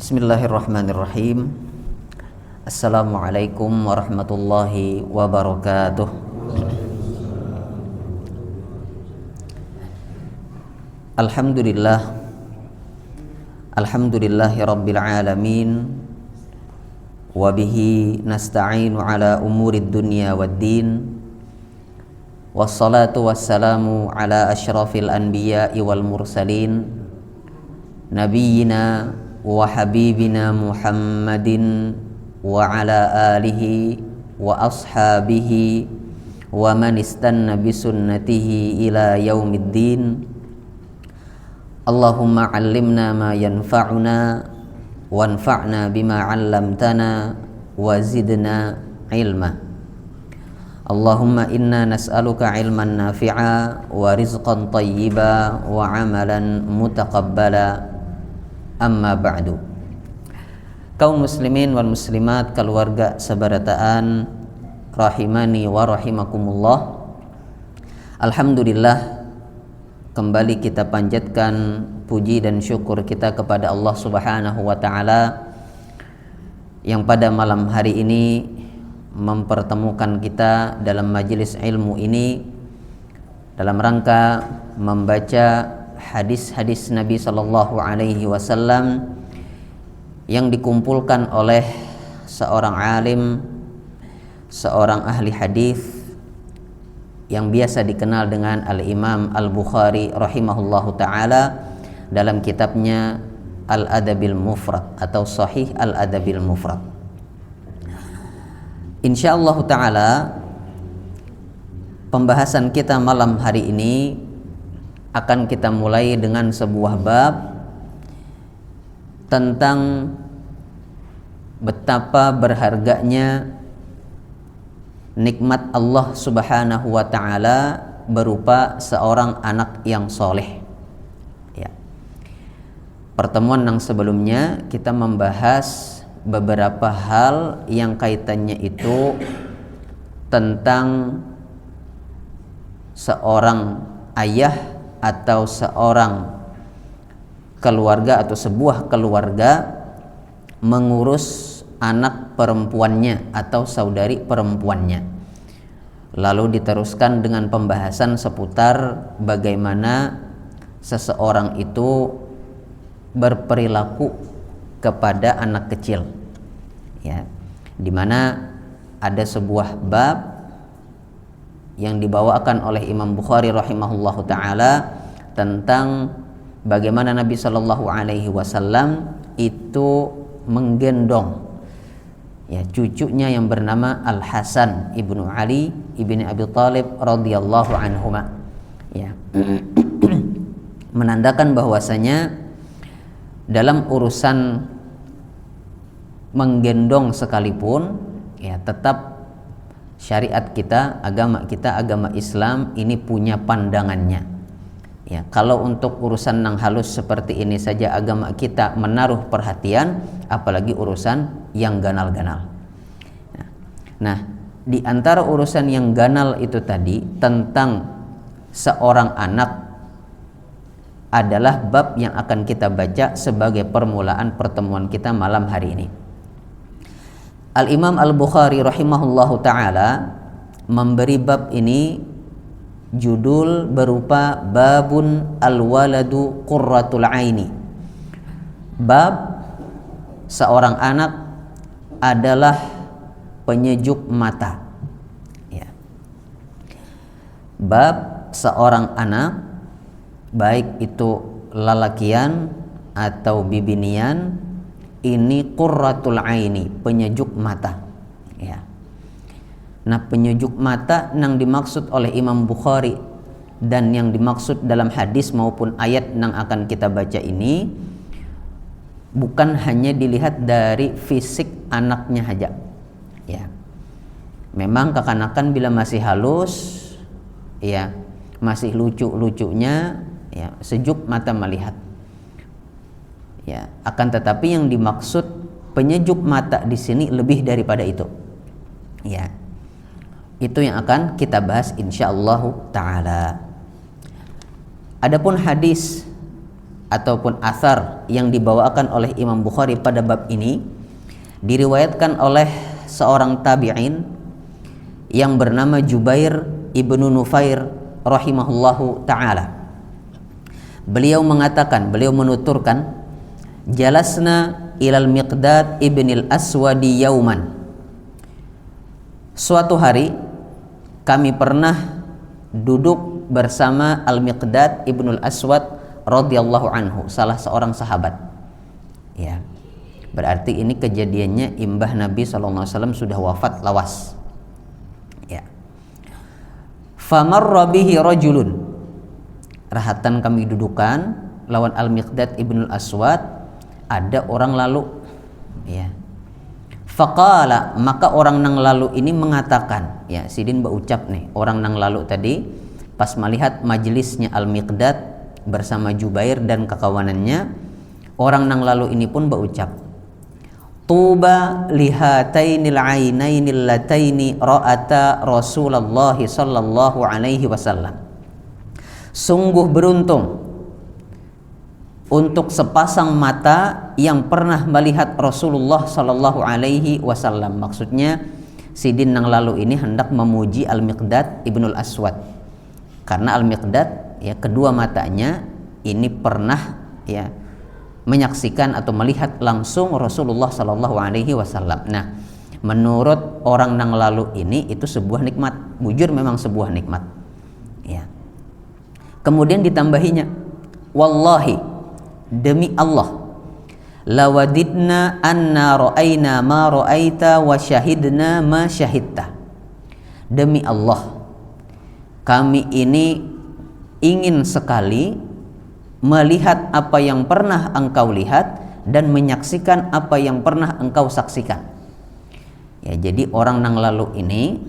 Bismillahirrahmanirrahim. Assalamualaikum warahmatullahi wabarakatuh. Alhamdulillah. Alhamdulillahi rabbil alamin. Wabihi nasta'inu ala umurid dunya waddin. Wassalatu wassalamu ala asyrafil anbiya'i wal mursalin. Nabiyyina wa habibina Muhammadin wa ala alihi wa ashabihi wa man istanna bisunnatihi ila yaumiddin. Allahumma 'allimna ma yanfa'una wanfa'na bima 'allamtana wa zidna ilma. Allahumma inna nas'aluka ilman nafi'a wa rizqan tayyiba wa 'amalan mutaqabbala. Amma ba'du. Kaum muslimin wal muslimat, keluarga sabarataan rahimani wa rahimakumullah. Alhamdulillah, kembali kita panjatkan puji dan syukur kita kepada Allah Subhanahu wa taala yang pada malam hari ini mempertemukan kita dalam majelis ilmu ini dalam rangka membaca hadis-hadis Nabi sallallahu alaihi wasallam yang dikumpulkan oleh seorang alim, seorang ahli hadis yang biasa dikenal dengan Al-Imam Al-Bukhari rahimahullahu taala dalam kitabnya Al-Adabil Mufrad atau Sahih Al-Adabil Mufrad. Insyaallah taala pembahasan kita malam hari ini akan kita mulai dengan sebuah bab tentang betapa berharganya nikmat Allah Subhanahu wa taala berupa seorang anak yang soleh. Ya. Pertemuan yang sebelumnya kita membahas beberapa hal yang kaitannya itu tentang seorang ayah atau seorang keluarga atau sebuah keluarga mengurus anak perempuannya atau saudari perempuannya. Lalu diteruskan dengan pembahasan seputar bagaimana seseorang itu berperilaku kepada anak kecil. Ya, di mana ada sebuah bab yang dibawakan oleh Imam Bukhari rahimahullahu taala tentang bagaimana Nabi sallallahu alaihi wasallam itu menggendong ya cucunya yang bernama Al Hasan ibnu Ali ibni Abi Thalib radhiyallahu anhuma, ya. Menandakan bahwasanya dalam urusan menggendong sekalipun ya tetap syariat kita, agama Islam ini punya pandangannya. Ya, kalau untuk urusan yang halus seperti ini saja agama kita menaruh perhatian, apalagi urusan yang ganal-ganal. Nah, di antara urusan yang ganal itu tadi tentang seorang anak adalah bab yang akan kita baca sebagai permulaan pertemuan kita malam hari ini. Al-Imam Al-Bukhari rahimahullahu ta'ala memberi bab ini judul berupa Babun Al-Waladu Qurratul Aini. Bab seorang anak adalah penyejuk mata, ya. Bab seorang anak, baik itu lalakian atau bibinian, ini qurratul aini, penyejuk mata, ya. Nah, penyejuk mata yang dimaksud oleh Imam Bukhari dan yang dimaksud dalam hadis maupun ayat yang akan kita baca ini bukan hanya dilihat dari fisik anaknya saja, ya. Memang kekanakan bila masih halus, ya, masih lucu-lucunya, ya, sejuk mata melihat. Ya, akan tetapi yang dimaksud penyejuk mata di sini lebih daripada itu. Ya. Itu yang akan kita bahas insyaallah taala. Adapun hadis ataupun athar yang dibawakan oleh Imam Bukhari pada bab ini diriwayatkan oleh seorang tabi'in yang bernama Jubair ibnu Nufair rahimahullahu ta'ala. Beliau mengatakan, beliau menuturkan, jalasna ilal Miqdad ibnil Aswadi yauman. Suatu hari kami pernah duduk bersama Al-Miqdad ibnul Aswad radhiyallahu anhu, salah seorang sahabat. Ya. Berarti ini kejadiannya imbah Nabi SAW sudah wafat lawas. Ya. Famarra bihi rajulun. Rahatan kami dudukan lawan Al-Miqdad ibnul Aswad, ada orang lalu. Ya. Faqala, maka orang nang lalu ini mengatakan, ya Sidin berucap nih, orang nang lalu tadi pas melihat majelisnya Al-Miqdad bersama Jubair dan kekawanannya, orang nang lalu ini pun berucap, tuba lihatainil ainainil lataini ra'ata Rasulullah sallallahu alaihi wasallam. Sungguh beruntung untuk sepasang mata yang pernah melihat Rasulullah sallallahu alaihi wasallam. Maksudnya Sidin nang lalu ini hendak memuji Al-Miqdad ibnul Aswad, karena Al-Miqdad ya kedua matanya ini pernah ya menyaksikan atau melihat langsung Rasulullah sallallahu alaihi wasallam. Nah, menurut orang nang lalu ini itu sebuah nikmat, bujur memang sebuah nikmat. Ya. Kemudian ditambahinya, wallahi, demi Allah, lawadidna anna ra'ayna ma ra'aita wa syahidna ma syahidta. Demi Allah, kami ini ingin sekali melihat apa yang pernah engkau lihat dan menyaksikan apa yang pernah engkau saksikan. Ya, jadi orang nang lalu ini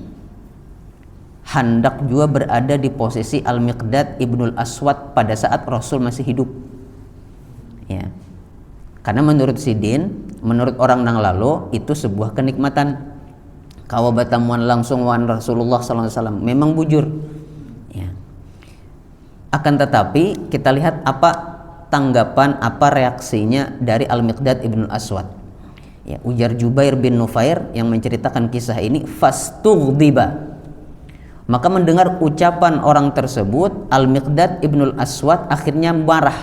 hendak juga berada di posisi Al-Miqdad ibnul Aswad pada saat Rasul masih hidup. Ya. Karena menurut Sidin, menurut orang nang lalu itu sebuah kenikmatan. Kawa batamuan langsung wan Rasulullah SAW memang bujur. Ya. Akan tetapi kita lihat apa tanggapan, apa reaksinya dari Al-Miqdad ibnul Aswad. Ya, ujar Jubair bin Nufair yang menceritakan kisah ini, fastughdiba. Maka mendengar ucapan orang tersebut, Al-Miqdad ibnul Aswad akhirnya marah.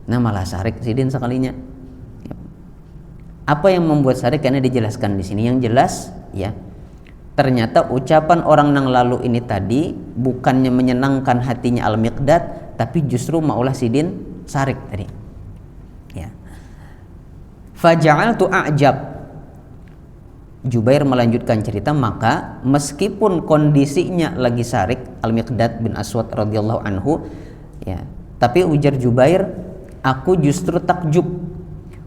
Nah, malah sarik Sidin sekalinya. Apa yang membuat sarik? Karena dijelaskan di sini. Yang jelas, ya, ternyata ucapan orang nang lalu ini tadi bukannya menyenangkan hatinya Al-Miqdad, tapi justru maulah Sidin sarik tadi. Ya. Faja'altu a'jab. Jubair melanjutkan cerita, maka meskipun kondisinya lagi sarik Al-Miqdad bin Aswad radhiyallahu anhu, ya, tapi ujar Jubair, aku justru takjub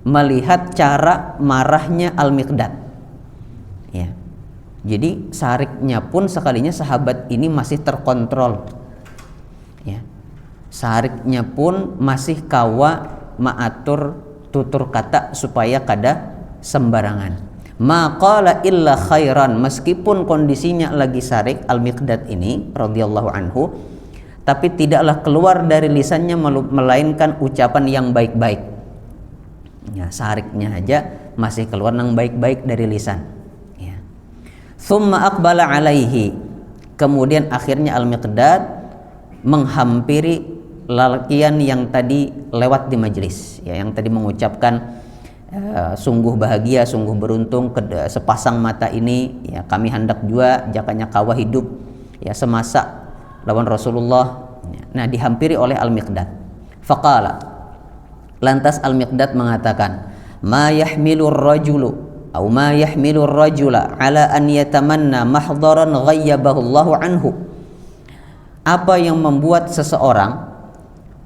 melihat cara marahnya Al-Miqdad. Ya. Jadi sariknya pun sekalinya sahabat ini masih terkontrol. Ya. Sariknya pun masih kawa maatur tutur kata supaya kada sembarangan. Ma qala illa khairan, meskipun kondisinya lagi sarik Al-Miqdad ini radhiyallahu anhu, tapi tidaklah keluar dari lisannya melainkan ucapan yang baik-baik. Ya, sariknya aja masih keluar yang baik-baik dari lisan. Ya. Thumma aqbala alaihi, kemudian akhirnya Al-Miqdad menghampiri lalakian yang tadi lewat di majelis, ya, yang tadi mengucapkan sungguh bahagia, sungguh beruntung sepasang mata ini, ya, kami hendak juga jakanya kawa hidup ya semasa lawan Rasulullah. Nah, dihampiri oleh Al-Miqdad. Faqala, lantas Al-Miqdad mengatakan, ma yahmilur rajulu atau ma yahmilur rajula ala an yatamanna mahdharan ghayyabahu Allahu anhu. Apa yang membuat seseorang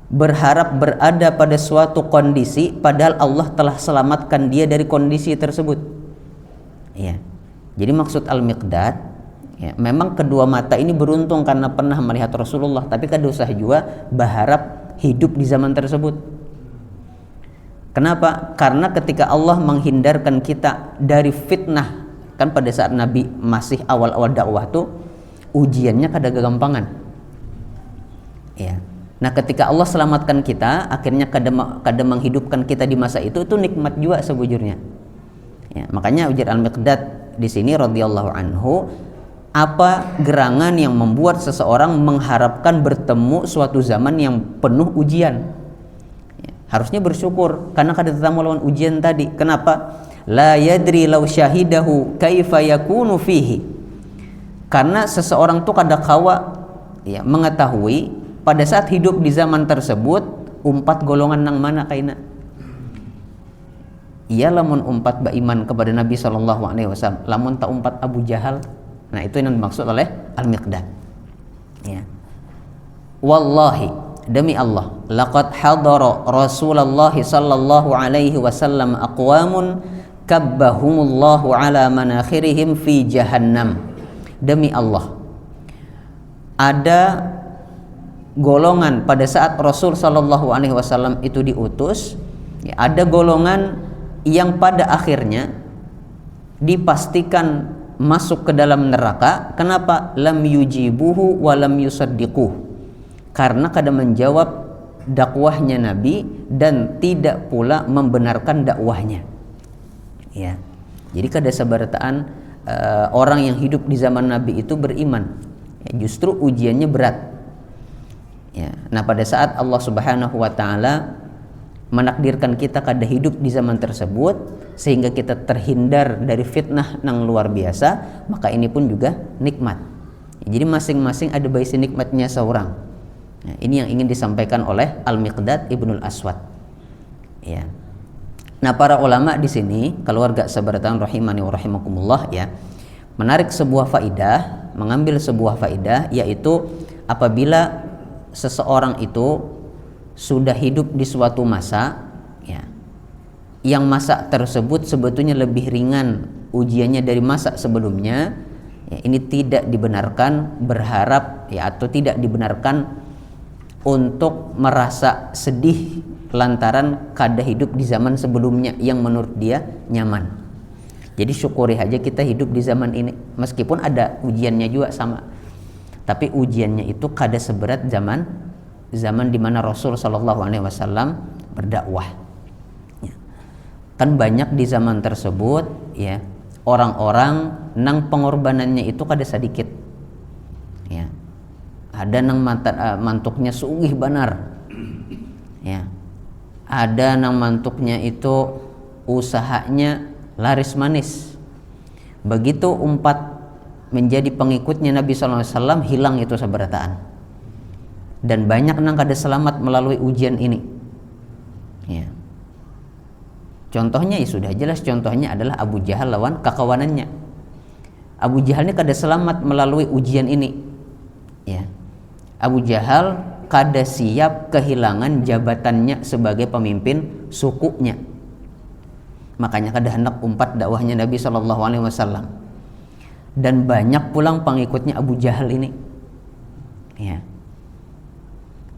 berharap berada pada suatu kondisi padahal Allah telah selamatkan dia dari kondisi tersebut. Ya. Jadi maksud Al-Miqdad, ya, memang kedua mata ini beruntung karena pernah melihat Rasulullah, tapi kada usah juga berharap hidup di zaman tersebut. Kenapa? Karena ketika Allah menghindarkan kita dari fitnah, kan pada saat Nabi masih awal-awal dakwah tuh ujiannya kada gagampangan. Ya. Nah, ketika Allah selamatkan kita, akhirnya kadang menghidupkan kita di masa itu nikmat juga sebujurnya. Ya, makanya ujar Al-Miqdad di sini radhiyallahu anhu, apa gerangan yang membuat seseorang mengharapkan bertemu suatu zaman yang penuh ujian? Ya, harusnya bersyukur karena kada tetamu lawan ujian tadi. Kenapa? La yadri law syahidahu kaifa yakunu fihi. Karena seseorang tuh kada kawa ya mengetahui pada saat hidup di zaman tersebut umpat golongan nang mana kaina. Ia lamun umpat beriman kepada Nabi SAW, lamun tak umpat Abu Jahal. Nah, itu yang dimaksud oleh Al-Miqdad. Ya. Wallahi, demi Allah, laqad hadara Rasulullah sallallahu alaihi wasallam aqwamun kabbahumullahu ala manakhirihim fi jahannam. Demi Allah, ada golongan pada saat Rasul sallallahu alaihi wasallam itu diutus, ya, ada golongan yang pada akhirnya dipastikan masuk ke dalam neraka. Kenapa? Lam yujibuhu wa lam yusaddiquh. Karena kada menjawab dakwahnya Nabi dan tidak pula membenarkan dakwahnya. Ya. Jadi kada sabarataan orang yang hidup di zaman Nabi itu beriman. Ya, justru ujiannya berat. Ya. Nah, pada saat Allah Subhanahu wa taala menakdirkan kita kada hidup di zaman tersebut sehingga kita terhindar dari fitnah yang luar biasa, maka ini pun juga nikmat. Jadi masing-masing ada baisi nikmatnya seorang. Nah, ini yang ingin disampaikan oleh Al-Miqdad Ibnul Aswad. Ya. Nah, para ulama di sini, keluarga sabarataan rahimani wa rahimakumullah, ya, menarik sebuah faidah, mengambil sebuah faidah, yaitu apabila seseorang itu sudah hidup di suatu masa, ya, yang masa tersebut sebetulnya lebih ringan ujiannya dari masa sebelumnya, ya, ini tidak dibenarkan berharap, ya, atau tidak dibenarkan untuk merasa sedih lantaran kada hidup di zaman sebelumnya yang menurut dia nyaman. Jadi syukuri aja kita hidup di zaman ini, meskipun ada ujiannya juga sama, tapi ujiannya itu kada seberat zaman di mana Rasul Shallallahu Alaihi Wasallam berdakwah. Ya. Kan banyak di zaman tersebut, ya, orang-orang nang pengorbanannya itu kada sedikit. Ya. Ada nang mantuknya sugih banar. Ya. Ada nang mantuknya itu usahanya laris manis. Begitu umpat menjadi pengikutnya Nabi Sallallahu Alaihi Wasallam, hilang itu sabarataan. Dan banyak nang kada selamat melalui ujian ini. Ya. Contohnya ya sudah jelas, contohnya adalah Abu Jahal lawan kakawanannya. Abu Jahal ini kada selamat melalui ujian ini. Ya. Abu Jahal kada siap kehilangan jabatannya sebagai pemimpin sukunya. Makanya kada hendak umpat dakwahnya Nabi Sallallahu Alaihi Wasallam. Dan banyak pulang pengikutnya Abu Jahal ini. Ya.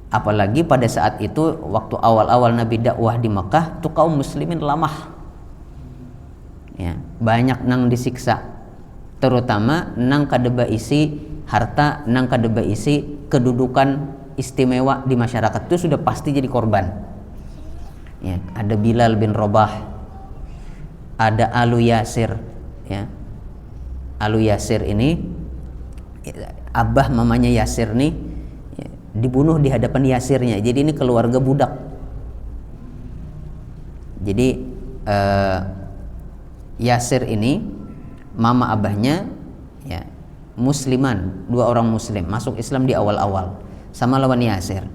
Apalagi pada saat itu waktu awal-awal Nabi dakwah di Mekah tuh kaum muslimin lemah. Ya, banyak nang disiksa, terutama nang kadeba isi harta, nang kadeba isi kedudukan istimewa di masyarakat itu sudah pasti jadi korban. Ya, ada Bilal bin Rabah, ada Alu Yasir, ya. Alu Yasir ini abah mamanya Yasir nih dibunuh di hadapan Yasirnya. Jadi ini keluarga budak. Jadi Yasir ini mama abahnya, ya, musliman, dua orang muslim masuk Islam di awal-awal sama lawan Yasir.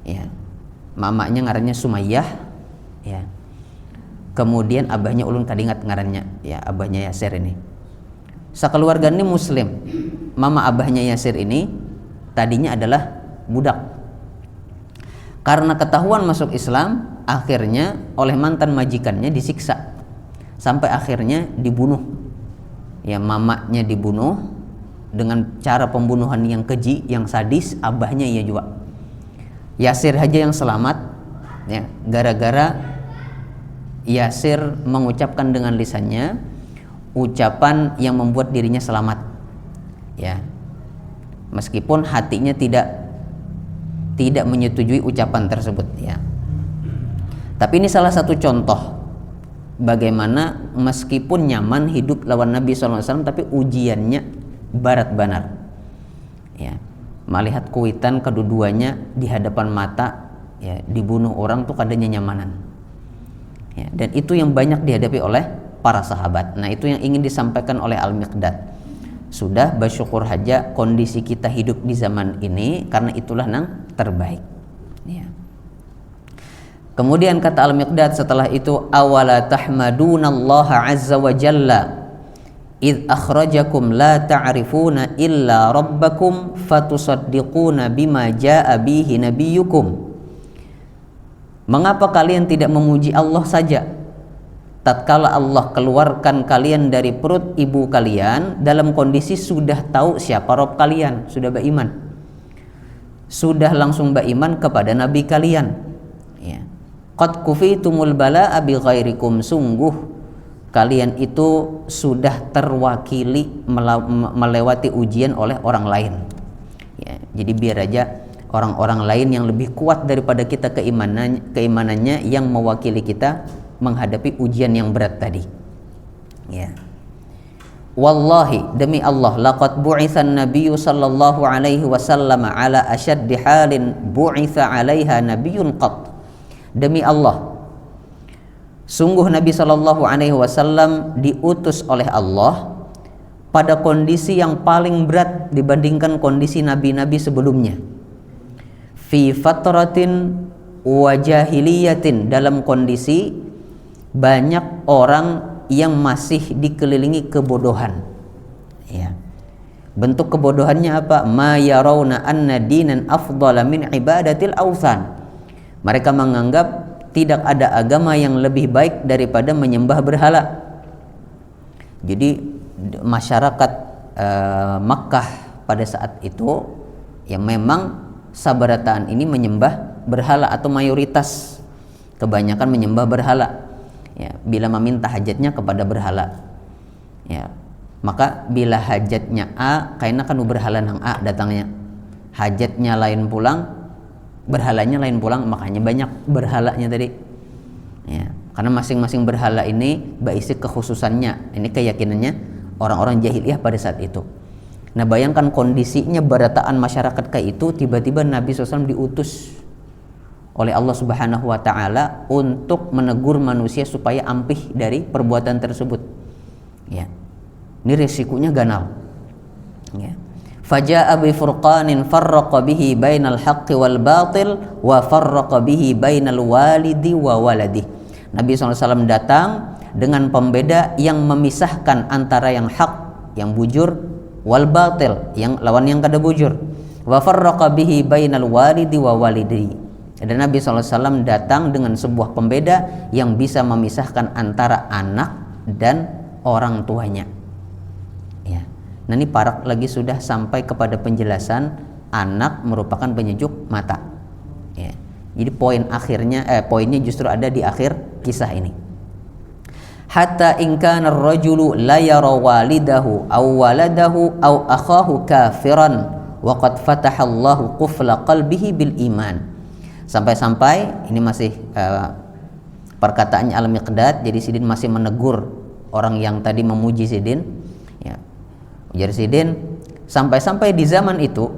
Ya. Mamanya ngarannya Sumayyah, ya. Kemudian abahnya ulun kadingat ngarannya, ya, abahnya Yasir ini. Sakeluarga ini muslim. Mama abahnya Yasir ini tadinya adalah budak. Karena ketahuan masuk Islam, akhirnya oleh mantan majikannya disiksa sampai akhirnya dibunuh. Ya, mamanya dibunuh dengan cara pembunuhan yang keji, yang sadis. Abahnya ia juga. Yasir aja yang selamat, ya, gara-gara Yasir mengucapkan dengan lisannya ucapan yang membuat dirinya selamat. Ya. Meskipun hatinya tidak tidak menyetujui ucapan tersebut ya. Tapi ini salah satu contoh bagaimana meskipun nyaman hidup lawan Nabi SAW, tapi ujiannya berat benar ya. Melihat kuitan kedua-duanya di hadapan mata ya, dibunuh orang tuh kadangnya nyamanan ya. Dan itu yang banyak dihadapi oleh para sahabat. Nah itu yang ingin disampaikan oleh Al-Miqdad. Sudah bersyukur saja kondisi kita hidup di zaman ini, karena itulah yang terbaik ya. Kemudian kata Al-Miqdad setelah itu, awala tahmadunallaha azza wa jalla id akhrajakum la ta'rifuna illa rabbakum fatusaddiquna bima jaa bihi nabiyyukum. Mengapa kalian tidak memuji Allah saja tatkala Allah keluarkan kalian dari perut ibu kalian dalam kondisi sudah tahu siapa Rabb kalian, sudah beriman, sudah langsung beriman kepada nabi kalian ya. Qad kufitumul bala'a bi ghairikum, sungguh kalian itu sudah terwakili melewati ujian oleh orang lain ya. Jadi biar aja orang-orang lain yang lebih kuat daripada kita keimanannya yang mewakili kita menghadapi ujian yang berat tadi ya. Wallahi, demi Allah, laqad bu'itsan nabiyyu sallallahu alaihi wasallam ala ashaddi halin bu'itsa 'alaiha nabiyyun qat. Demi Allah, sungguh Nabi sallallahu alaihi wasallam diutus oleh Allah pada kondisi yang paling berat dibandingkan kondisi nabi-nabi sebelumnya. Fi fatratin wa jahiliyatin, dalam kondisi banyak orang yang masih dikelilingi kebodohan ya. Bentuk kebodohannya apa? Ma yarawna anna dinan afdala min ibadatil awthan. Mereka menganggap tidak ada agama yang lebih baik daripada menyembah berhala. Jadi masyarakat Makkah pada saat itu yang memang sabarataan ini menyembah berhala, atau mayoritas kebanyakan menyembah berhala ya. Bila meminta hajatnya kepada berhala ya, maka bila hajatnya A, karena kan berhala nang A datangnya, hajatnya lain pulang, berhalanya lain pulang, makanya banyak berhalanya tadi ya. Karena masing-masing berhala ini berisi kekhususannya, ini keyakinannya orang-orang jahiliyah pada saat itu. Nah bayangkan kondisinya berataan masyarakat kayak itu, tiba-tiba Nabi SAW diutus oleh Allah Subhanahu wa Ta'ala untuk menegur manusia supaya ampih dari perbuatan tersebut ya. Ini resikonya ganal ya. Faja'a bi furqanin farraqa bihi bainal haqqi wal batil wa farraqa bihi bainal walidi wa waladi. Nabi SAW datang dengan pembeda yang memisahkan antara yang hak, yang bujur, wal batil, yang lawan yang kada bujur. Wa farraqa bihi bainal walidi wa walidi. Dan Nabi SAW datang dengan sebuah pembeda yang bisa memisahkan antara anak dan orang tuanya ya. Nah ini parak lagi sudah sampai kepada penjelasan anak merupakan penyejuk mata ya. Jadi poinnya justru ada di akhir kisah ini. Hatta in kana ar-rajulu la yara walidahu aw waladahu aw akhahu kafiran wa qad fataha Allahu qufla qalbihi bil iman. Sampai-sampai ini masih perkataannya Al-Miqdad. Jadi Sidin masih menegur orang yang tadi memuji Sidin ya. Ujar Sidin, sampai-sampai di zaman itu,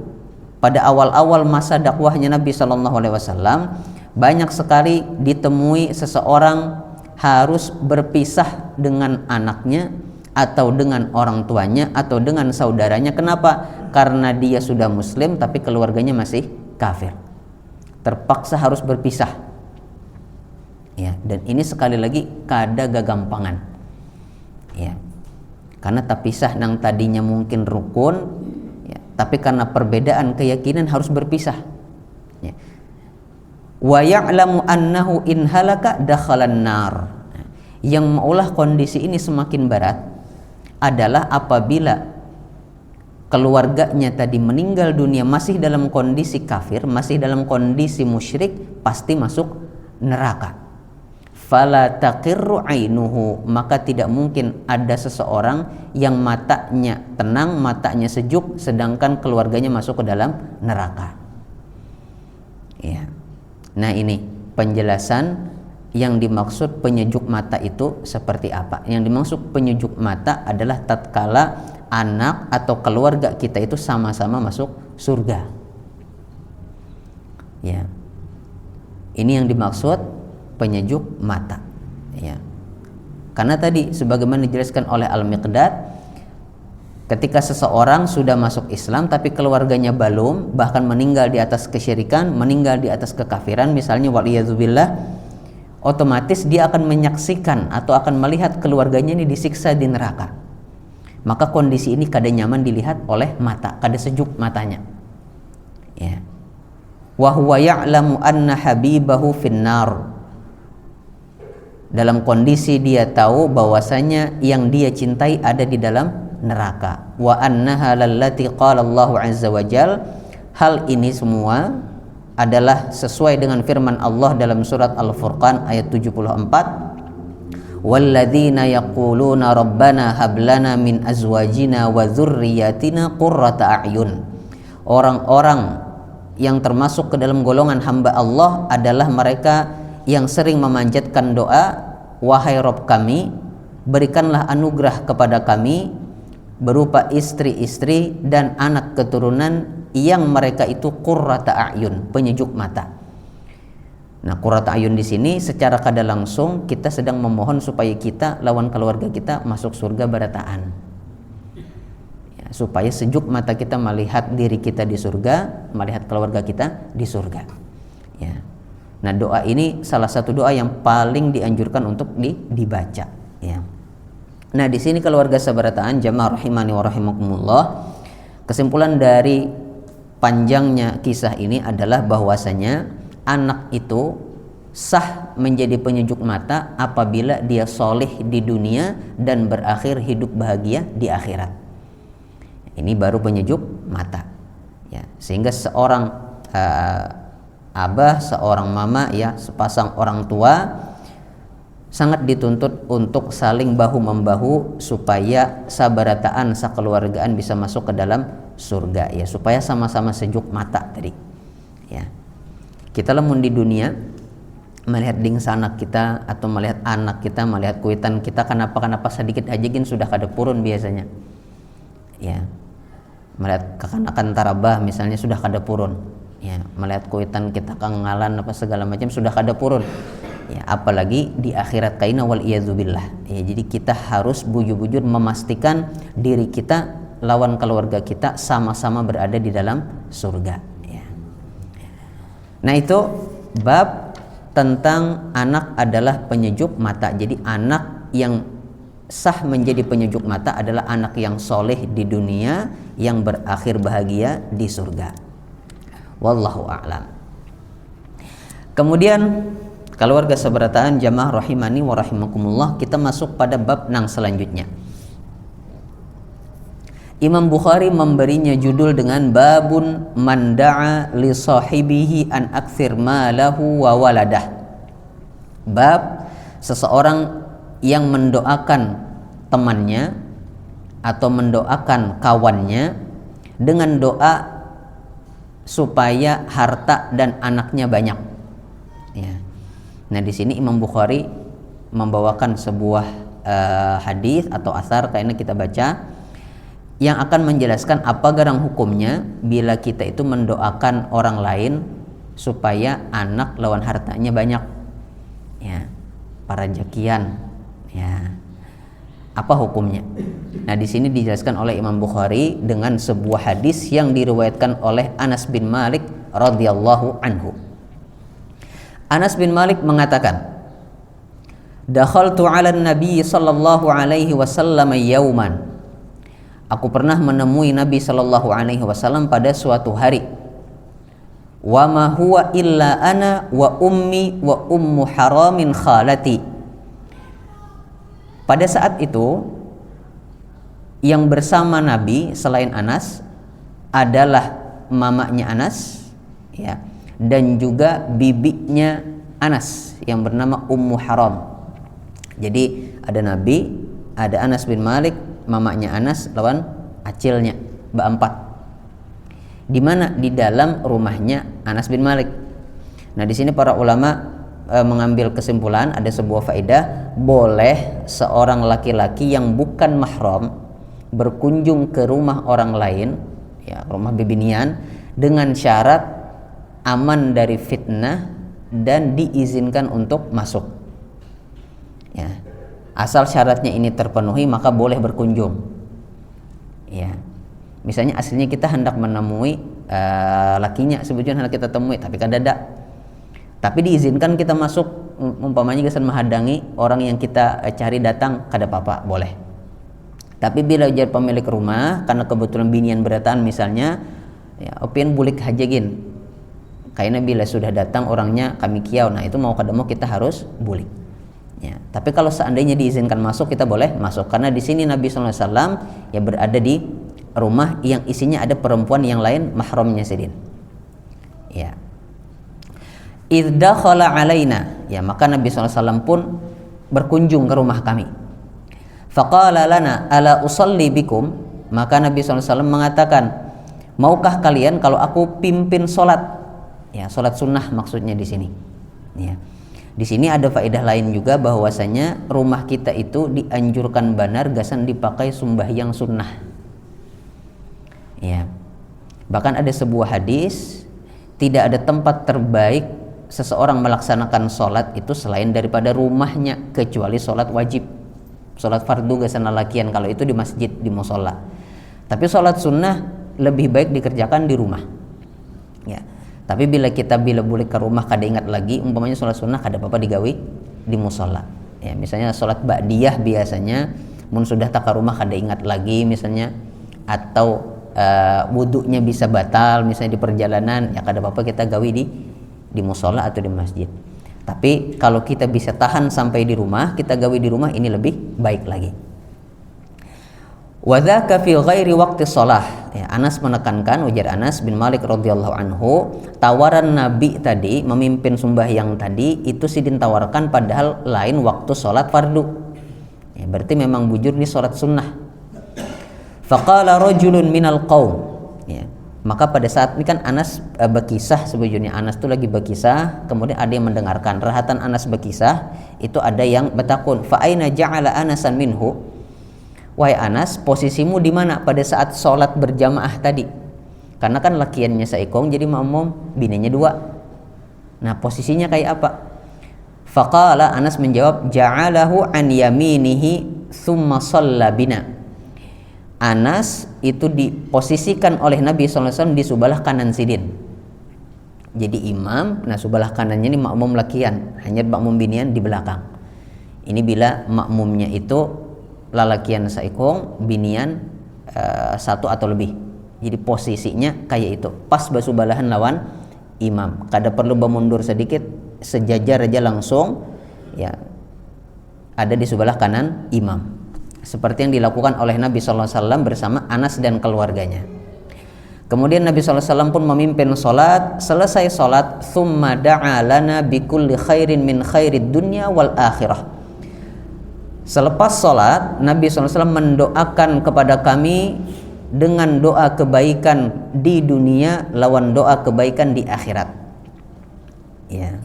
pada awal-awal masa dakwahnya Nabi SAW, banyak sekali ditemui seseorang harus berpisah dengan anaknya atau dengan orang tuanya atau dengan saudaranya. Kenapa? Karena dia sudah muslim tapi keluarganya masih kafir, terpaksa harus berpisah ya. Dan ini sekali lagi kada gagampangan ya, karena terpisah nang tadinya mungkin rukun ya, tapi karena perbedaan keyakinan harus berpisah ya. Wa ya'lamu annahu in halaka dakhalan nar. Yang maulah kondisi ini semakin berat adalah apabila keluarganya tadi meninggal dunia masih dalam kondisi kafir, masih dalam kondisi musyrik, pasti masuk neraka. Fala taqirru ainuhu, maka tidak mungkin ada seseorang yang matanya tenang, matanya sejuk, sedangkan keluarganya masuk ke dalam neraka. Ya. Nah, ini penjelasan yang dimaksud penyejuk mata itu seperti apa. Yang dimaksud penyejuk mata adalah tatkala anak atau keluarga kita itu sama-sama masuk surga. Ya. Ini yang dimaksud penyejuk mata. Ya. Karena tadi sebagaimana dijelaskan oleh Al-Miqdad, ketika seseorang sudah masuk Islam tapi keluarganya belum, bahkan meninggal di atas kesyirikan, meninggal di atas kekafiran misalnya, waliyadzubillah, otomatis dia akan menyaksikan atau akan melihat keluarganya ini disiksa di neraka. Maka kondisi ini kada nyaman dilihat oleh mata, kada sejuk matanya. Ya. Wa huwa ya'lamu anna habibahu finnar. Dalam kondisi dia tahu bahwasanya yang dia cintai ada di dalam neraka. Wa annaha lallati qala Allahu azza wa jal. Hal ini semua adalah sesuai dengan firman Allah dalam surat Al-Furqan ayat 74. Walladzina yaquluna rabbana hab lana min azwajina wa dzurriyyatina qurrata a'yun. Orang-orang yang termasuk ke dalam golongan hamba Allah adalah mereka yang sering memanjatkan doa, wahai Rabb kami, berikanlah anugerah kepada kami berupa istri-istri dan anak keturunan yang mereka itu qurrata a'yun, penyejuk mata. Nah, qurrata a'yun di sini secara kada langsung kita sedang memohon supaya kita lawan keluarga kita masuk surga barataan. Ya, supaya sejuk mata kita melihat diri kita di surga, melihat keluarga kita di surga. Ya. Nah, doa ini salah satu doa yang paling dianjurkan untuk dibaca. Ya. Nah, di sini keluarga sabarataan jamaah rahimani wa rahimakumullah, kesimpulan dari panjangnya kisah ini adalah bahwasanya anak itu sah menjadi penyejuk mata apabila dia soleh di dunia dan berakhir hidup bahagia di akhirat. Ini baru penyejuk mata. Ya, sehingga seorang abah, seorang mama, ya, sepasang orang tua sangat dituntut untuk saling bahu-membahu supaya sabarataan, sakeluargaan bisa masuk ke dalam surga, ya, supaya sama-sama sejuk mata tadi. Ya. Kita lamun di dunia melihat dingsa anak kita atau melihat anak kita, melihat kuitan kita kenapa sedikit aja gin sudah kada purun biasanya. Ya. Melihat kekanakan tarabah misalnya sudah kada purun. Ya, melihat kuitan kita kangalan apa segala macam sudah kada purun. Ya, apalagi di akhirat kaina wal iyadzubillah. Ya, jadi kita harus bujur-bujur memastikan diri kita lawan keluarga kita sama-sama berada di dalam surga. Ya. Nah, itu bab tentang anak adalah penyejuk mata. Jadi anak yang sah menjadi penyejuk mata adalah anak yang soleh di dunia yang berakhir bahagia di surga. Wallahu a'lam. Kemudian keluarga sabarataan jamaah rahimani wa rahimakumullah, kita masuk pada bab nang selanjutnya. Imam Bukhari memberinya judul dengan babun man da'a li sahibihi an aktsir malahu wa waladah. Bab seseorang yang mendoakan temannya atau mendoakan kawannya dengan doa supaya harta dan anaknya banyak. Ya. Nah, di sini Imam Bukhari membawakan sebuah hadis atau asar kayaknya kita baca yang akan menjelaskan apa garang hukumnya bila kita itu mendoakan orang lain supaya anak lawan hartanya banyak. Ya, para jakian. Ya. Apa hukumnya? Nah, di sini dijelaskan oleh Imam Bukhari dengan sebuah hadis yang diriwayatkan oleh Anas bin Malik radhiyallahu anhu. Anas bin Malik mengatakan, "Dakhaltu 'ala an-nabi sallallahu alaihi wasallam yauman." Aku pernah menemui Nabi sallallahu alaihi wasallam pada suatu hari. Wa ma huwa illa ana wa ummi wa ummu haramin khalati. Pada saat itu yang bersama Nabi selain Anas adalah mamanya Anas, ya, dan juga bibinya Anas yang bernama Ummu Haram. Jadi ada Nabi, ada Anas bin Malik, mamanya Anas lawan acilnya, berempat. Di mana? Di dalam rumahnya Anas bin Malik. Nah, di sini para ulama mengambil kesimpulan, ada sebuah faedah, boleh seorang laki-laki yang bukan mahram berkunjung ke rumah orang lain, ya, rumah bibinian, dengan syarat aman dari fitnah dan diizinkan untuk masuk. Ya. Asal syaratnya ini terpenuhi maka boleh berkunjung. Ya. Misalnya aslinya kita hendak menemui lakinya sebetulnya hendak kita temui tapi kadadak. Tapi diizinkan kita masuk, umpamanya kesan menghadangi orang yang kita cari datang, kada apa-apa, boleh. Tapi bila jadi pemilik rumah karena kebetulan binian berataan misalnya, ya opin bulik hajagin. Kayaknya bila sudah datang orangnya kami kiau, nah itu mau kada mau kita harus bulik. Ya, tapi kalau seandainya diizinkan masuk kita boleh masuk karena di sini Nabi SAW ya berada di rumah yang isinya ada perempuan yang lain mahramnya sidin. Ya. Idh dakhala alaina, ya maka Nabi SAW pun berkunjung ke rumah kami. Faqala lana ala usalli bikum, maka Nabi SAW mengatakan, maukah kalian kalau aku pimpin solat? Ya, solat sunnah maksudnya di sini. Ya. Di sini ada faedah lain juga bahwasanya rumah kita itu dianjurkan benar gasan dipakai sembahyang sunnah. Ya. Bahkan ada sebuah hadis, tidak ada tempat terbaik seseorang melaksanakan sholat itu selain daripada rumahnya kecuali sholat wajib, sholat fardu gasan lalakian kalau itu di masjid, di musola. Tapi sholat sunnah lebih baik dikerjakan di rumah. Ya. Tapi bila boleh ke rumah kada ingat lagi, umpamanya sholat sunnah kada apa-apa digawi di musola. Ya, misalnya sholat ba'diyah biasanya, mun sudah tak ke rumah kada ingat lagi misalnya, atau wudunya bisa batal misalnya di perjalanan, ya kada apa-apa kita gawi di musola atau di masjid. Tapi kalau kita bisa tahan sampai di rumah, kita gawi di rumah, ini lebih baik lagi. Wa dzaka fi ghairi waqti shalah. Ya, Anas menekankan, ujar Anas bin Malik radhiyallahu anhu, tawaran Nabi tadi memimpin sembahyang tadi itu sidin tawarkan padahal lain waktu sholat fardu. Ya, berarti memang bujur di sholat sunnah. Faqala rajulun minal qaum. Ya. Maka pada saat ini kan Anas berkisah, sebetulnya Anas itu lagi berkisah, kemudian ada yang mendengarkan. Rahatan Anas berkisah itu ada yang bertakun, fa aina ja'ala Anasan minhu, wahai Anas, posisimu di mana pada saat sholat berjamaah tadi? Karena kan lakiannya seikong jadi makmum, bininya dua. Nah posisinya kayak apa? Faqala, Anas menjawab, ja'alahu an yaminihi thumma shalla bina. Anas itu diposisikan oleh Nabi SAW di sebelah kanan sidin. Jadi imam, nah sebelah kanannya ini makmum lakian, hanya makmum binian di belakang. Ini bila makmumnya itu lalakian saikong, binian satu atau lebih. Jadi posisinya kayak itu, pas basubalahan lawan imam. Kada perlu bermundur sedikit, sejajar aja langsung, ya ada di sebelah kanan imam. Seperti yang dilakukan oleh Nabi SAW bersama Anas dan keluarganya. Kemudian Nabi SAW pun memimpin sholat. Selesai sholat, thumma da'a lana bikulli khairin min khairid dunya wal akhirah. Selepas sholat, Nabi SAW mendoakan kepada kami dengan doa kebaikan di dunia lawan doa kebaikan di akhirat. Ya.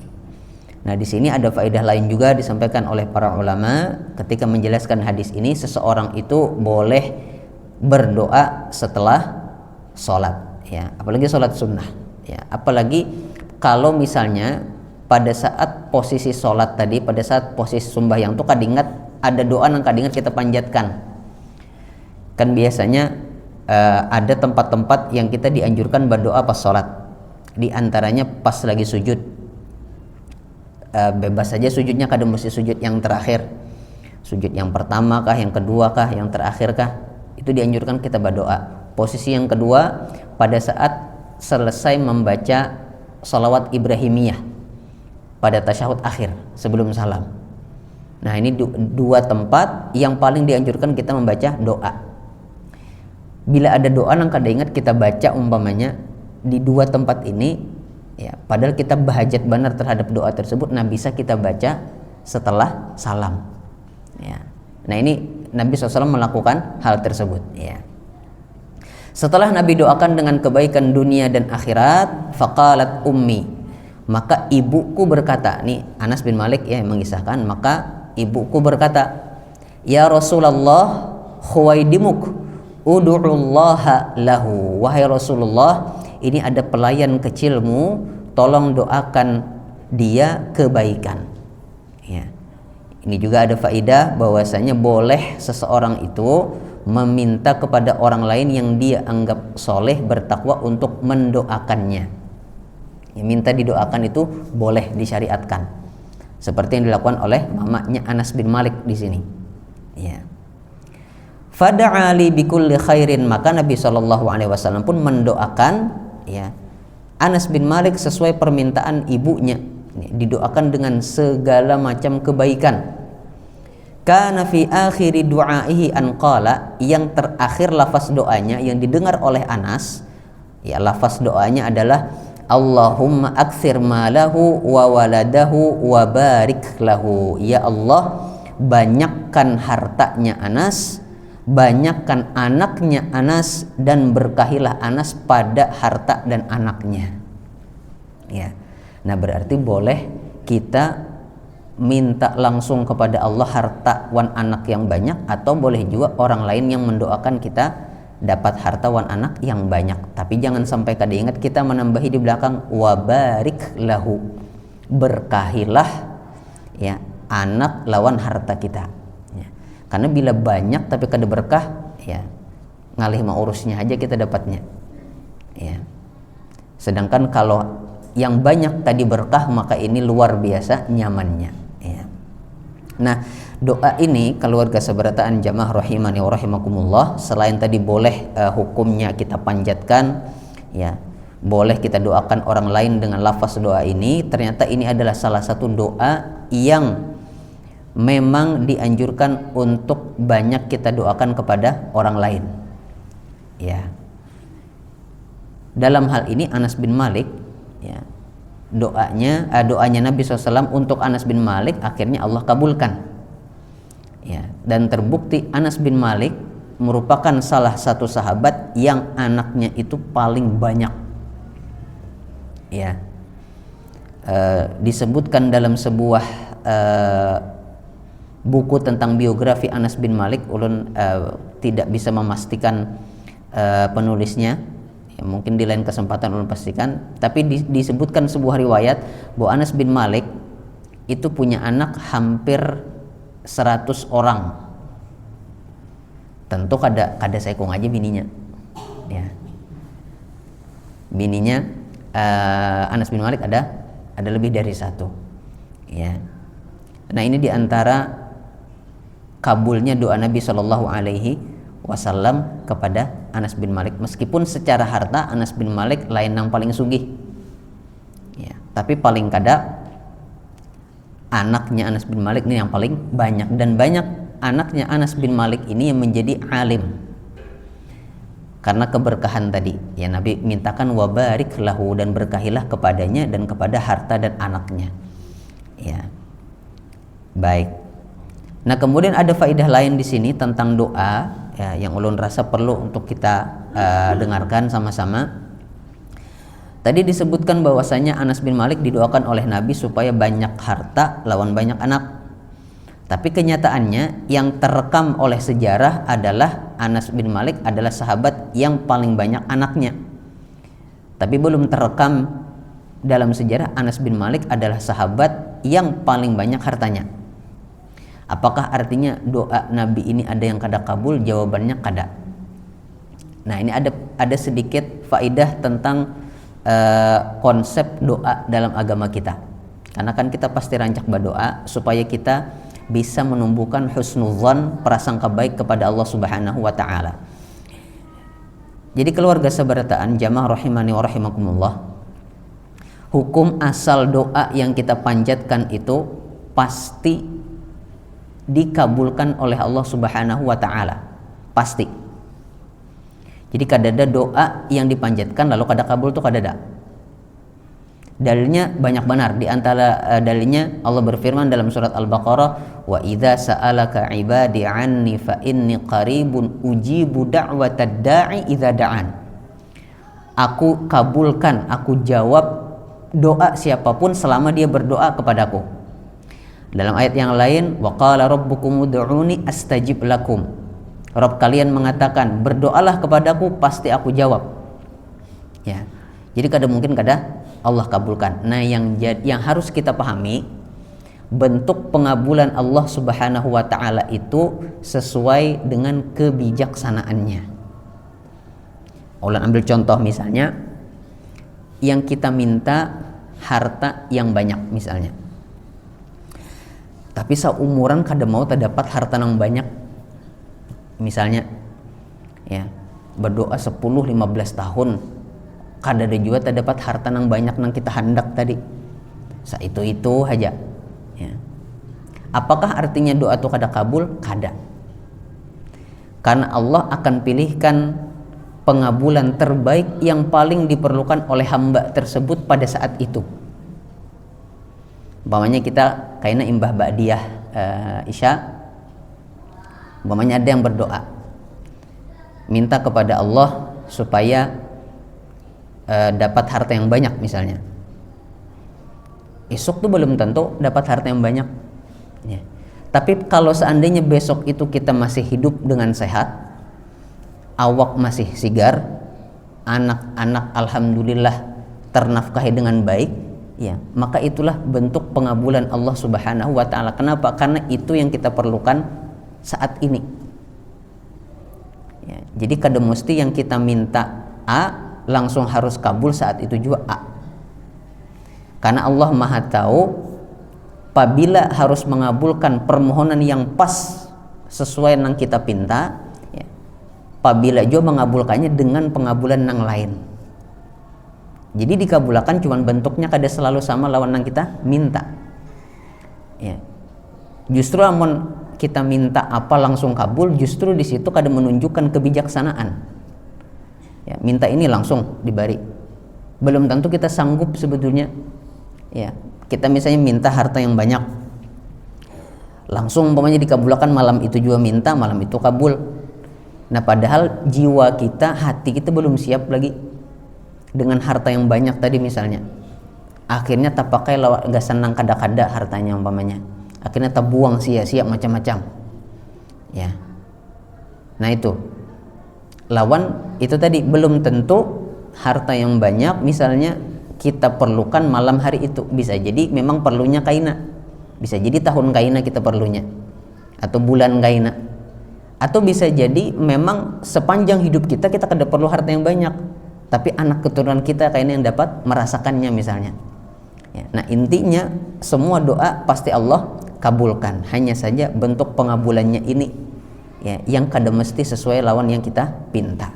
Nah, di sini ada faedah lain juga disampaikan oleh para ulama ketika menjelaskan hadis ini, seseorang itu boleh berdoa setelah sholat, ya, apalagi sholat sunnah, ya, apalagi kalau misalnya pada saat posisi sholat tadi, pada saat posisi sembahyang itu kadingat ada doa yang kadingat kita panjatkan. Kan biasanya ada tempat-tempat yang kita dianjurkan berdoa pas sholat, di antaranya pas lagi sujud. Bebas saja sujudnya, kadang mesti sujud yang terakhir, sujud yang pertama kah, yang kedua kah, yang terakhir kah, itu dianjurkan kita berdoa. Posisi yang kedua pada saat selesai membaca shalawat Ibrahimiyah pada tasyahud akhir sebelum salam. Nah ini dua tempat yang paling dianjurkan kita membaca doa. Bila ada doa yang kada ingat kita baca umpamanya di dua tempat ini, ya, padahal kita bahajat benar terhadap doa tersebut, nah bisa kita baca setelah salam. Ya. Nah ini Nabi SAW melakukan hal tersebut. Ya. Setelah Nabi doakan dengan kebaikan dunia dan akhirat, faqalat ummi, Maka ibuku berkata, nih Anas bin Malik ya yang mengisahkan, maka ibuku berkata, ya Rasulullah, khuwaidimuk ud'ullaha lahu. Wahai Rasulullah, ini ada pelayan kecilmu, tolong doakan dia kebaikan. Ya. Ini juga ada faedah bahwasanya boleh seseorang itu meminta kepada orang lain yang dia anggap soleh, bertakwa untuk mendoakannya. Ya, minta didoakan itu boleh disyariatkan. Seperti yang dilakukan oleh mamanya Anas bin Malik di sini. Ya. Fada'a li bikulli khairin, maka Nabi SAW pun mendoakan ya Anas bin Malik sesuai permintaan ibunya, didoakan dengan segala macam kebaikan. Kana fi akhiri du'aihi an qala, yang terakhir lafaz doanya yang didengar oleh Anas, ya lafaz doanya adalah Allahumma aktsir malahu wa waladahu wa barik lahu. Ya Allah, banyakkan hartanya Anas, banyakkan anaknya Anas, dan berkahilah Anas pada harta dan anaknya. Ya. Nah, berarti boleh kita minta langsung kepada Allah harta wan anak yang banyak, atau boleh juga orang lain yang mendoakan kita dapat harta wan anak yang banyak. Tapi jangan sampai kada ingat kita menambahi di belakang wa barik lahu, berkahilah ya anak lawan harta kita. Ya. Karena bila banyak tapi kada berkah, ya ngalih mau urusnya aja kita dapatnya. Ya. Sedangkan kalau yang banyak tadi berkah, maka ini luar biasa nyamannya. Ya. Nah, doa ini keluarga seberataan jamaah rahimani wa rahimakumullah, selain tadi boleh hukumnya kita panjatkan, ya boleh kita doakan orang lain dengan lafaz doa ini, ternyata ini adalah salah satu doa yang memang dianjurkan untuk banyak kita doakan kepada orang lain. Ya. Dalam hal ini Anas bin Malik, ya, doanya Nabi SAW untuk Anas bin Malik akhirnya Allah kabulkan. Ya, dan terbukti Anas bin Malik merupakan salah satu sahabat yang anaknya itu paling banyak. Ya, disebutkan dalam sebuah buku tentang biografi Anas bin Malik, ulun tidak bisa memastikan penulisnya. Ya, mungkin di lain kesempatan ulun pastikan, tapi disebutkan sebuah riwayat bahwa Anas bin Malik itu punya anak hampir 100 orang. Tentu kada saikung aja bininya. Ya. Bininya Anas bin Malik ada lebih dari satu. Ya. Nah, ini diantara kabulnya doa Nabi SAW kepada Anas bin Malik. Meskipun secara harta Anas bin Malik lain yang paling sugih, ya, tapi paling kada anaknya Anas bin Malik ini yang paling banyak, dan banyak anaknya Anas bin Malik ini yang menjadi alim karena keberkahan tadi. Ya, Nabi mintakan wa barik lahu, dan berkahilah kepadanya dan kepada harta dan anaknya. Ya. Baik. Nah, kemudian ada faedah lain di sini tentang doa, ya, yang ulun rasa perlu untuk kita dengarkan sama-sama. Tadi disebutkan bahwasanya Anas bin Malik didoakan oleh Nabi supaya banyak harta lawan banyak anak. Tapi kenyataannya yang terekam oleh sejarah adalah Anas bin Malik adalah sahabat yang paling banyak anaknya. Tapi belum terekam dalam sejarah Anas bin Malik adalah sahabat yang paling banyak hartanya. Apakah artinya doa Nabi ini ada yang kada kabul? Jawabannya kada. Nah, ini ada sedikit faedah tentang konsep doa dalam agama kita. Karena kan kita pasti rancak berdoa supaya kita bisa menumbuhkan husnudzan, prasangka baik kepada Allah Subhanahu wa taala. Jadi keluarga seberataan jamaah rahimani wa rahimakumullah, hukum asal doa yang kita panjatkan itu pasti dikabulkan oleh Allah Subhanahu wa taala. Pasti. Jadi kada ada doa yang dipanjatkan lalu kada kabul tuh kada ada. Dalilnya banyak benar. Di antara dalilnya Allah berfirman dalam surat Al-Baqarah, wa idza sa'alaka 'ibadi 'anni fa inni qaribun ujibu da'watad da'i idza da'an. Aku kabulkan, aku jawab doa siapapun selama dia berdoa kepadaku. Dalam ayat yang lain, wa qala rabbukum ud'uni astajib lakum. Rabb kalian mengatakan, berdoalah kepadaku pasti aku jawab. Ya. Jadi kada mungkin kada Allah kabulkan. Nah, yang harus kita pahami, bentuk pengabulan Allah Subhanahu wa taala itu sesuai dengan kebijaksanaannya. Ulun ambil contoh misalnya, yang kita minta harta yang banyak misalnya. Tapi seumuran kada mau terdapat harta yang banyak. Misalnya ya, berdoa 10-15 tahun kada ada juga terdapat harta yang banyak yang kita hendak tadi. Itu aja ya. Apakah artinya doa itu kada kabul? Kada. Karena Allah akan pilihkan pengabulan terbaik yang paling diperlukan oleh hamba tersebut pada saat itu. Umpamanya kita kayaknya imbah ba'diyah Isya, umpamanya ada yang berdoa minta kepada Allah supaya dapat harta yang banyak misalnya. Esok tuh belum tentu dapat harta yang banyak ya. Tapi kalau seandainya besok itu kita masih hidup dengan sehat, awak masih sigar, anak-anak alhamdulillah ternafkahi dengan baik, ya, maka itulah bentuk pengabulan Allah Subhanahu wa taala. Kenapa? Karena itu yang kita perlukan saat ini. Ya, jadi kada mesti yang kita minta A langsung harus kabul saat itu juga A. Karena Allah Maha tahu apabila harus mengabulkan permohonan yang pas sesuai yang kita pinta, ya, apabila juga mengabulkannya dengan pengabulan yang lain. Jadi dikabulkan cuman bentuknya kada selalu sama lawan yang kita minta. Ya. Justru amun kita minta apa langsung kabul, justru di situ kada menunjukkan kebijaksanaan. Ya, minta ini langsung diberi. Belum tentu kita sanggup sebetulnya. Ya, kita misalnya minta harta yang banyak. Langsung umpamanya dikabulkan malam itu juga minta, malam itu kabul. Nah, padahal jiwa kita, hati kita belum siap lagi dengan harta yang banyak tadi misalnya. Akhirnya tak pakai gak senang kada-kada hartanya umpamanya. Akhirnya tak buang sia-sia macam-macam. Ya. Nah itu. Lawan itu tadi belum tentu harta yang banyak misalnya kita perlukan malam hari itu. Bisa jadi memang perlunya kaina. Bisa jadi tahun kaina kita perlunya. Atau bulan kaina. Atau bisa jadi memang sepanjang hidup kita kada perlu harta yang banyak. Tapi anak keturunan kita kayaknya yang dapat merasakannya misalnya. Ya, nah intinya semua doa pasti Allah kabulkan. Hanya saja bentuk pengabulannya ini ya, yang kada mesti sesuai lawan yang kita pinta.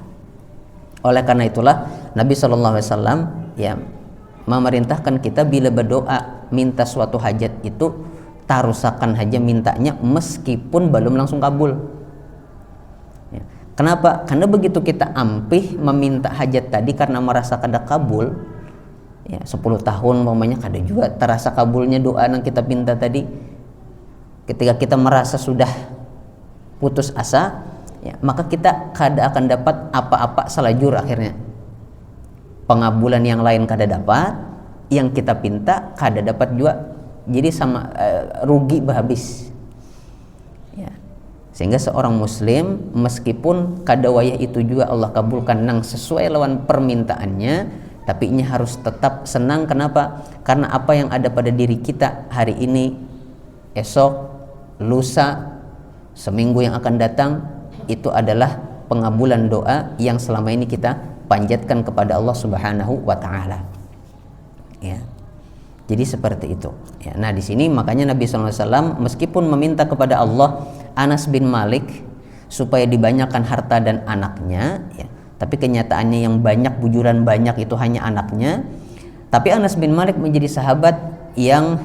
Oleh karena itulah Nabi SAW ya memerintahkan kita bila berdoa minta suatu hajat itu tarusakan aja mintanya meskipun belum langsung kabul. Ya. Kenapa? Karena begitu kita ampih meminta hajat tadi karena merasa kada kabul, ya 10 tahun umpamanya kada juga terasa kabulnya doa yang kita pinta tadi. Ketika kita merasa sudah putus asa, ya, maka kita kada akan dapat apa-apa selajur akhirnya. Pengabulan yang lain kada dapat, yang kita pinta kada dapat juga. Jadi sama rugi habis. Ya. Sehingga seorang muslim meskipun kada wayah itu juga Allah kabulkan nang sesuai lawan permintaannya, tapi ini harus tetap senang. Kenapa? Karena apa yang ada pada diri kita hari ini, esok, lusa, seminggu yang akan datang itu adalah pengabulan doa yang selama ini kita panjatkan kepada Allah Subhanahu wa taala. Ya. Jadi seperti itu. Ya, nah di sini makanya Nabi SAW meskipun meminta kepada Allah Anas bin Malik supaya dibanyakan harta dan anaknya, ya, tapi kenyataannya yang banyak bujuran banyak itu hanya anaknya. Tapi Anas bin Malik menjadi sahabat yang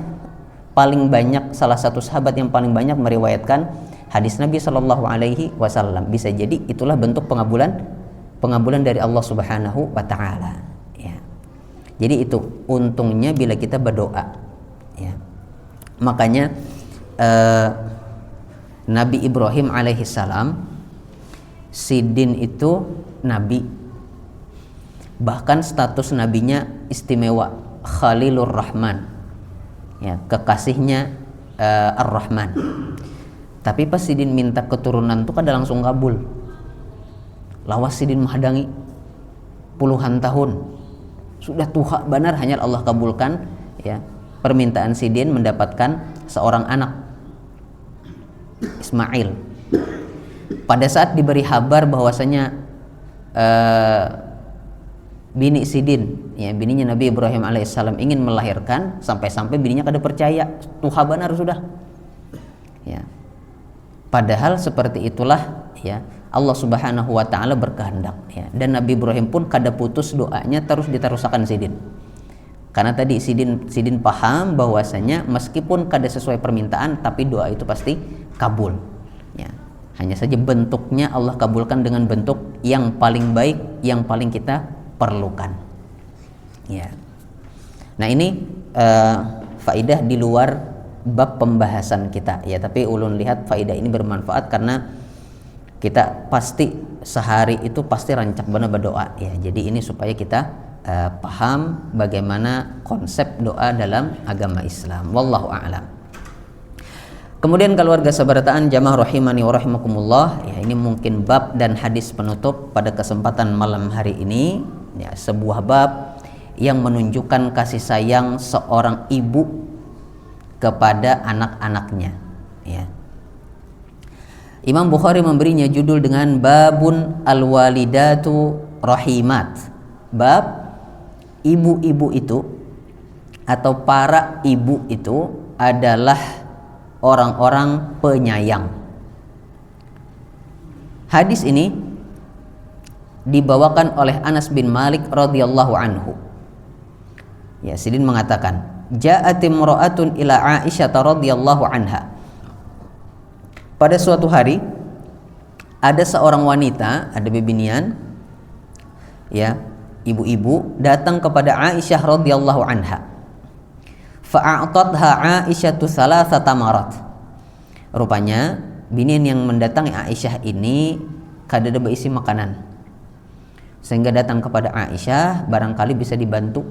paling banyak, salah satu sahabat yang paling banyak meriwayatkan hadis Nabi SAW. Bisa jadi itulah bentuk pengabulan dari Allah Subhanahu wa taala. Ya. Jadi itu untungnya bila kita berdoa. Ya. Makanya Nabi Ibrahim alaihissalam, Sidin itu nabi. Bahkan status nabinya istimewa. Khalilur Rahman, ya, kekasihnya Ar-Rahman. Tapi pas Sidin minta keturunan tuh kada langsung kabul. Lawas Sidin menghadangi puluhan tahun. Sudah tua benar, hanya Allah kabulkan, ya, permintaan Sidin mendapatkan seorang anak, Ismail. Pada saat diberi kabar bahwasanya bini Sidin, ya, bininya Nabi Ibrahim alaihissalam ingin melahirkan, sampai-sampai bininya kada percaya, tua benar sudah. Ya. Padahal seperti itulah, ya, Allah Subhanahu wa taala berkehendak, ya. Dan Nabi Ibrahim pun kada putus doanya terus diterusakan Sidin. Karena tadi Sidin paham bahwasanya meskipun kada sesuai permintaan tapi doa itu pasti kabul. Ya. Hanya saja bentuknya Allah kabulkan dengan bentuk yang paling baik, yang paling kita perlukan. Ya. Nah, ini faidah di luar bab pembahasan kita, ya, tapi ulun lihat faidah ini bermanfaat karena kita pasti sehari itu pasti rancak benar berdoa, ya. Jadi ini supaya kita paham bagaimana konsep doa dalam agama Islam. Wallahu a'lam. Kemudian keluarga sabarataan jamaah rahimani wa rahimakumullah, ya, ini mungkin bab dan hadis penutup pada kesempatan malam hari ini, ya, sebuah bab yang menunjukkan kasih sayang seorang ibu kepada anak-anaknya, ya. Imam Bukhari memberinya judul dengan babun al-walidatu rahimat. Bab ibu-ibu itu atau para ibu itu adalah orang-orang penyayang. Hadis ini dibawakan oleh Anas bin Malik radhiyallahu anhu. Ya, Sidin mengatakan, ja'at imra'atun ila Aisyah radhiyallahu anha. Pada suatu hari ada seorang wanita, ada bebinian, ya, ibu-ibu datang kepada Aisyah radhiyallahu anha. Fa'atatha Aisyatu thalathata marat. Rupanya binian yang mendatangi Aisyah ini kada ada berisi makanan, sehingga datang kepada Aisyah barangkali bisa dibantu.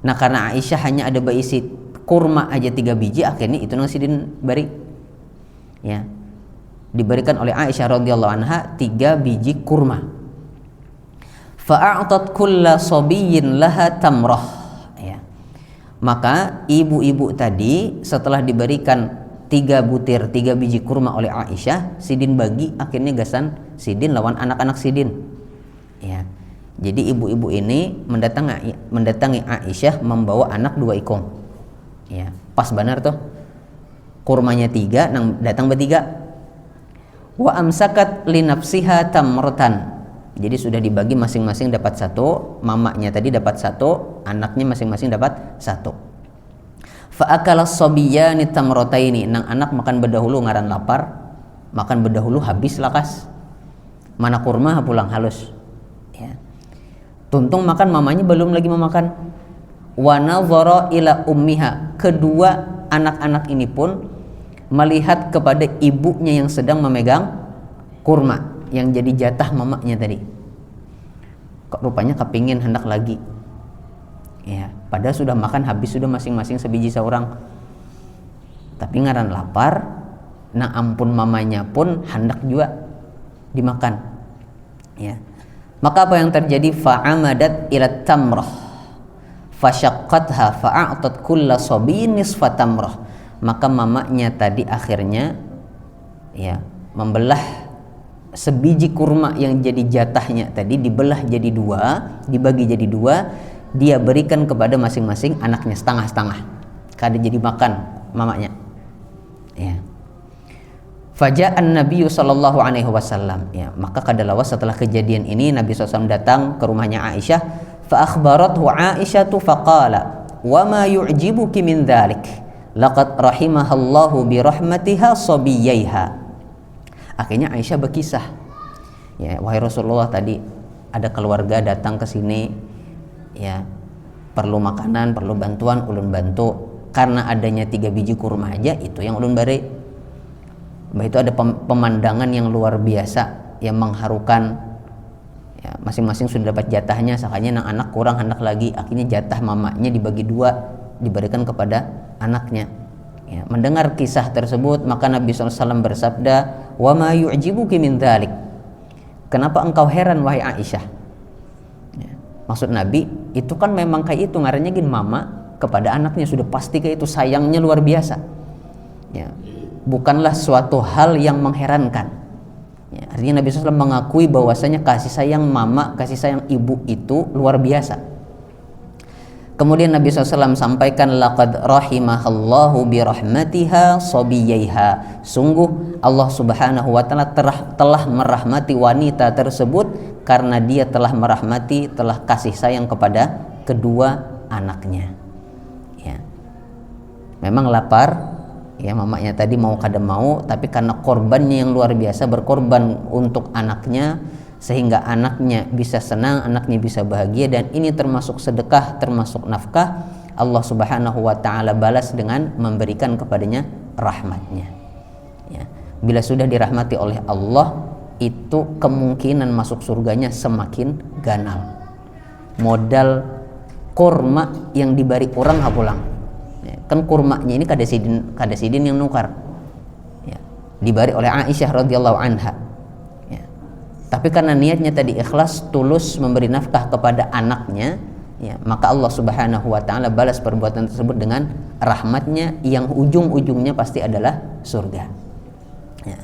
Nah, karena Aisyah hanya ada berisi kurma aja 3 biji, akhirnya itu nang Sidin beri, ya, diberikan oleh Aisyah radhiyallahu anha 3 biji kurma. Fa'atat kulla sabiyyin laha tamrah, ya. Maka ibu-ibu tadi setelah diberikan 3 butir 3 biji kurma oleh Aisyah, Sidin bagi, akhirnya gasan Sidin lawan anak-anak Sidin, ya. Jadi ibu-ibu ini mendatangi Aisyah membawa anak 2 ikong, ya. Pas benar tuh, kurmanya 3, nang datang bertiga. Wa amsakat li nafsiha tamratan. Jadi sudah dibagi masing-masing dapat 1, mamanya tadi dapat 1, anaknya masing-masing dapat 1. Fa akala sabiyani tamrataini, nang anak makan berdahulu ngaran lapar, makan berdahulu habis lakas. Mana kurma pulang halus, ya. Tuntung makan, mamanya belum lagi memakan. Wa nadhara ila ummiha, kedua anak-anak ini pun melihat kepada ibunya yang sedang memegang kurma yang jadi jatah mamanya tadi. Kok rupanya kepingin hendak lagi, ya, padahal sudah makan habis sudah masing-masing sebiji seorang, tapi ngaran lapar. Nah, ampun mamanya pun hendak juga dimakan, ya. Maka apa yang terjadi? Fa'amadat ila tamrah fasyaqqatha fa'atat kulla sabiyyin nisfa tamrah. Maka mamanya tadi akhirnya, ya, membelah sebiji kurma yang jadi jatahnya tadi, dibelah jadi 2, dibagi jadi 2, dia berikan kepada masing-masing anaknya setengah-setengah, kada jadi makan mamanya, ya. Faja'an Nabi sallallahu alaihi wasallam, ya, maka kada lawas setelah kejadian ini Nabi SAW datang ke rumahnya Aisyah. Fa akhbarathu Aisyatu faqala wa ma yu'jibuki min dzalik laqad rahimahallahu bi rahmatiha sabiyaiha. Akhirnya Aisyah berkisah, ya, wahai Rasulullah, tadi ada keluarga datang ke sini, ya, perlu makanan, perlu bantuan, ulun bantu. Karena adanya 3 biji kurma aja, itu yang ulun beri. Itu ada pemandangan yang luar biasa, yang mengharukan, Ya, masing-masing sudah dapat jatahnya, sakanya anak kurang hendak lagi, akhirnya jatah mamanya dibagi dua, diberikan kepada anaknya. Ya, mendengar kisah tersebut maka Nabi SAW bersabda, wa ma yu'jibuki min dzalik, kenapa engkau heran wahai Aisyah? Ya, maksud Nabi itu kan memang kayak itu ngarannya gin mama kepada anaknya, sudah pasti kayak itu, sayangnya luar biasa. Ya, bukanlah suatu hal yang mengherankan. Ya, artinya Nabi SAW mengakui bahwasanya kasih sayang mama, kasih sayang ibu itu luar biasa. Kemudian Nabi SAW sampaikan, laqad rahimahallahu birahmatiha sabiyaiha, sungguh Allah Subhanahu wa ta'ala telah merahmati wanita tersebut karena dia telah merahmati, telah kasih sayang kepada kedua anaknya. Ya, memang lapar ya mamanya tadi, mau kada mau, tapi karena korbannya yang luar biasa, berkorban untuk anaknya sehingga anaknya bisa senang, anaknya bisa bahagia, dan ini termasuk sedekah, termasuk nafkah. Allah Subhanahu wa ta'ala balas dengan memberikan kepadanya rahmatnya. Ya, bila sudah dirahmati oleh Allah, itu kemungkinan masuk surganya semakin ganal. Modal kurma yang diberi orang hapulang. Kan kurmanya ini kada sidin yang nukar, ya, diberi oleh Aisyah radhiyallahu anha. Ya, tapi karena niatnya tadi ikhlas, tulus memberi nafkah kepada anaknya, ya, maka Allah Subhanahu wa ta'ala balas perbuatan tersebut dengan rahmatnya yang ujung-ujungnya pasti adalah surga. Ya.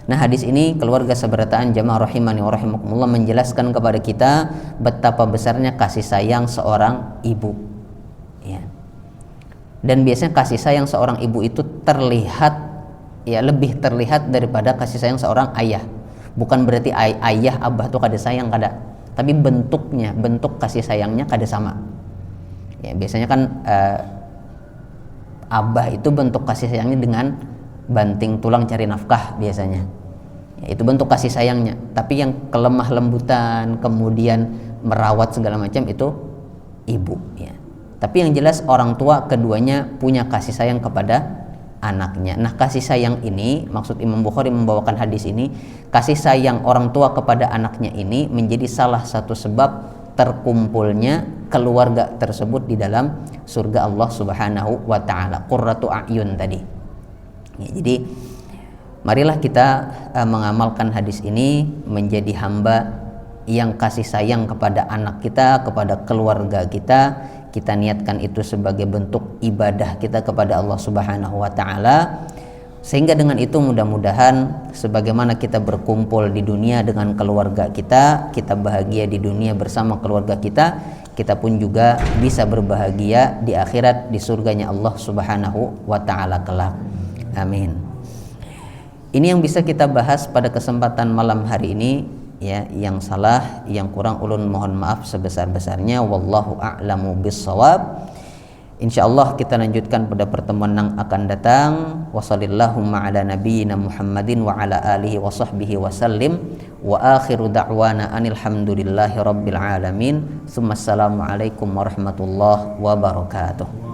Nah, hadis ini keluarga seberataan jamaah rahimani wa rahimakumullah menjelaskan kepada kita betapa besarnya kasih sayang seorang ibu. Ya. Dan biasanya kasih sayang seorang ibu itu terlihat, ya, lebih terlihat daripada kasih sayang seorang ayah. Bukan berarti ayah abah tuh kada sayang, kada, tapi bentuknya, bentuk kasih sayangnya kada sama. Ya, biasanya kan abah itu bentuk kasih sayangnya dengan banting tulang cari nafkah biasanya. Ya, itu bentuk kasih sayangnya. Tapi yang kelemah lembutan kemudian merawat segala macam itu ibu. Ya. Tapi yang jelas orang tua keduanya punya kasih sayang kepada anaknya. Nah, kasih sayang ini, maksud Imam Bukhari membawakan hadis ini, kasih sayang orang tua kepada anaknya ini menjadi salah satu sebab terkumpulnya keluarga tersebut di dalam surga Allah Subhanahu wa ta'ala, qurratu a'yun tadi. Ya, jadi marilah kita mengamalkan hadis ini menjadi hamba yang kasih sayang kepada anak kita, kepada keluarga kita. Kita niatkan itu sebagai bentuk ibadah kita kepada Allah Subhanahu wa ta'ala, sehingga dengan itu mudah-mudahan sebagaimana kita berkumpul di dunia dengan keluarga kita, kita bahagia di dunia bersama keluarga kita, kita pun juga bisa berbahagia di akhirat di surganya Allah Subhanahu wa ta'ala kelak. Amin. Ini yang bisa kita bahas pada kesempatan malam hari ini. Ya, yang salah, yang kurang ulun mohon maaf sebesar-besarnya. Wallahu a'lamu bissawab. Insyaallah kita lanjutkan pada pertemuan yang akan datang. Wassallallahu ala nabiyyina Muhammadin wa ala alihi wa sahbihi wasallim. Wa akhiru da'wana anil hamdulillahi rabbil alamin. Assalamualaikum warahmatullahi wabarakatuh.